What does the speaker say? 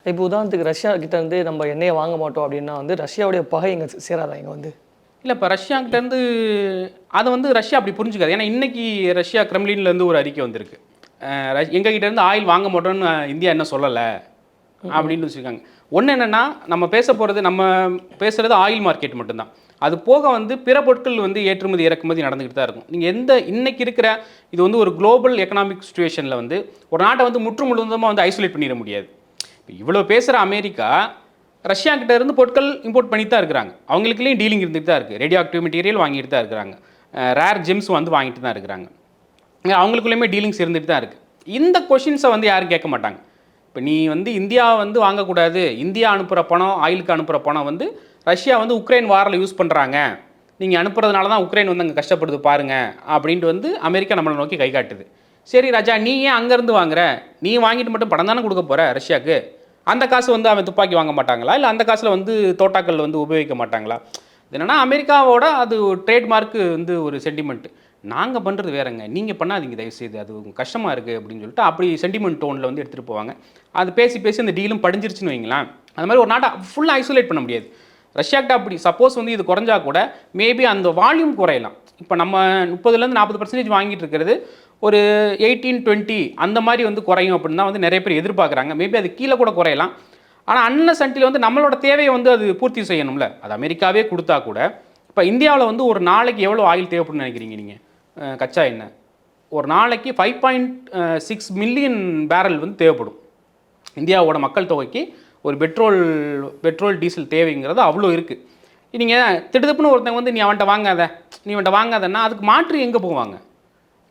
இப்போ உதாரணத்துக்கு ரஷ்யா கிட்ட இருந்து நம்ம எண்ணெயை வாங்க மாட்டோம் அப்படின்னா வந்து ரஷ்யாவுடைய பகை இங்கே சேராதா இங்கே வந்து? இல்லை, இப்போ ரஷ்யாங்கிட்டேருந்து அதை வந்து ரஷ்யா அப்படி புரிஞ்சுக்காது. ஏன்னா இன்றைக்கி ரஷ்யா கிரெம்லின்லேருந்து ஒரு அறிக்கை வந்திருக்கு, எங்ககிட்டேருந்து ஆயில் வாங்க மாட்டோம்னு இந்தியா என்ன சொல்லலை அப்படின்னு வச்சுருக்காங்க. ஒன்று என்னென்னா, நம்ம பேசுகிறது ஆயில் மார்க்கெட் மட்டும்தான். அது போக வந்து பிற பொருட்கள் வந்து ஏற்றுமதி இறக்குமதி நடந்துக்கிட்டு தான் இருக்கும். நீங்கள் இன்றைக்கி இருக்கிற இது வந்து ஒரு குளோபல் எக்கனாமிக் சுச்சுவேஷனில் வந்து ஒரு நாட்டை வந்து முழுவதுமாக வந்து ஐசோலேட் பண்ணிட முடியாது. இப்போ இவ்வளோ பேசுகிற அமெரிக்கா ரஷ்யாக்கிட்ட இருந்து பொருட்கள் இம்போர்ட் பண்ணிட்டு தான் இருக்கிறாங்க. அவங்களுக்குலேயும் டீலிங் இருந்துகிட்டு தான் இருக்குது. ரேடியோ ஆக்டிவ் மெட்டீரியல் வாங்கிட்டு தான் இருக்கிறாங்க, ரேர் ஜெம்ஸ் வந்து வாங்கிட்டு தான் இருக்கிறாங்க. அவங்களுக்குள்ளேயுமே டீலிங்ஸ் இருந்துகிட்டு தான் இருக்குது. இந்த கொஷின்ஸை வந்து யாரும் கேட்க மாட்டாங்க. இப்போ நீ வந்து இந்தியா வந்து வாங்கக்கூடாது, இந்தியா அனுப்புகிற பணம், ஆயிலுக்கு அனுப்புகிற பணம் வந்து ரஷ்யா வந்து உக்ரைன் வாரில் யூஸ் பண்ணுறாங்க, நீங்கள் அனுப்புறதுனால தான் உக்ரைன் வந்து அங்கே கஷ்டப்படுது பாருங்கள் அப்படின்ட்டு வந்து அமெரிக்கா நம்மளை நோக்கி கை காட்டுது. சரி ராஜா, நீ ஏன் அங்கேருந்து வாங்குற? நீ வாங்கிட்டு மட்டும் பணம் தானே கொடுக்க போகிற ரஷ்யாவுக்கு? அந்த காசு வந்து அவன் துப்பாக்கி வாங்க மாட்டாங்களா? இல்லை அந்த காசில் வந்து தோட்டாக்கள் வந்து உபயோகிக்க மாட்டாங்களா? என்னென்னா அமெரிக்காவோட அது ட்ரேட்மார்க்கு வந்து ஒரு சென்டிமெண்ட்டு. நாங்கள் பண்ணுறது வேறங்க, நீங்கள் பண்ணாதீங்க தயவுசெய்து, அது கஷ்டமாக இருக்குது அப்படின்னு சொல்லிட்டு அப்படி சென்டிமெண்ட் டோனில் வந்து எடுத்துகிட்டு போவாங்க. அது பேசி அந்த டீலும் படிஞ்சிருச்சுன்னு வைங்களேன். அது மாதிரி ஒரு நாட்டை ஃபுல்லாக ஐசோலேட் பண்ண முடியாது. ரஷ்யாக்கிட்ட அப்படி சப்போஸ் வந்து இது குறைஞ்சா கூட மேபி அந்த வால்யூம் குறையலாம். இப்போ நம்ம 30% 40% வாங்கிட்டு இருக்கிறது ஒரு 18-20 அந்த மாதிரி வந்து குறையும் அப்படின்னு தான் வந்து நிறைய பேர் எதிர்பார்க்குறாங்க. மேபி அது கீழே கூட குறையலாம். ஆனால் அன்லஸ் அன்டில் வந்து நம்மளோட தேவையை வந்து அது பூர்த்தி செய்யணும்ல. அது அமெரிக்காவே கொடுத்தா கூட இப்போ இந்தியாவில் வந்து ஒரு நாளைக்கு எவ்வளோ ஆயில் தேவைப்படுன்னு நினைக்கிறீங்க நீங்கள்? கச்சா எண்ணெய் ஒரு நாளைக்கு 5.6 மில்லியன் பேரல் வந்து தேவைப்படும். இந்தியாவோட மக்கள் தொகைக்கு ஒரு பெட்ரோல் டீசல் தேவைங்கிறது அவ்வளோ இருக்குது. நீங்கள் திடுதப்புன்னு ஒருத்தங்க வந்து நீ அவன்கிட்ட வாங்காதன்னா அதுக்கு மாற்று எங்கே போவாங்க?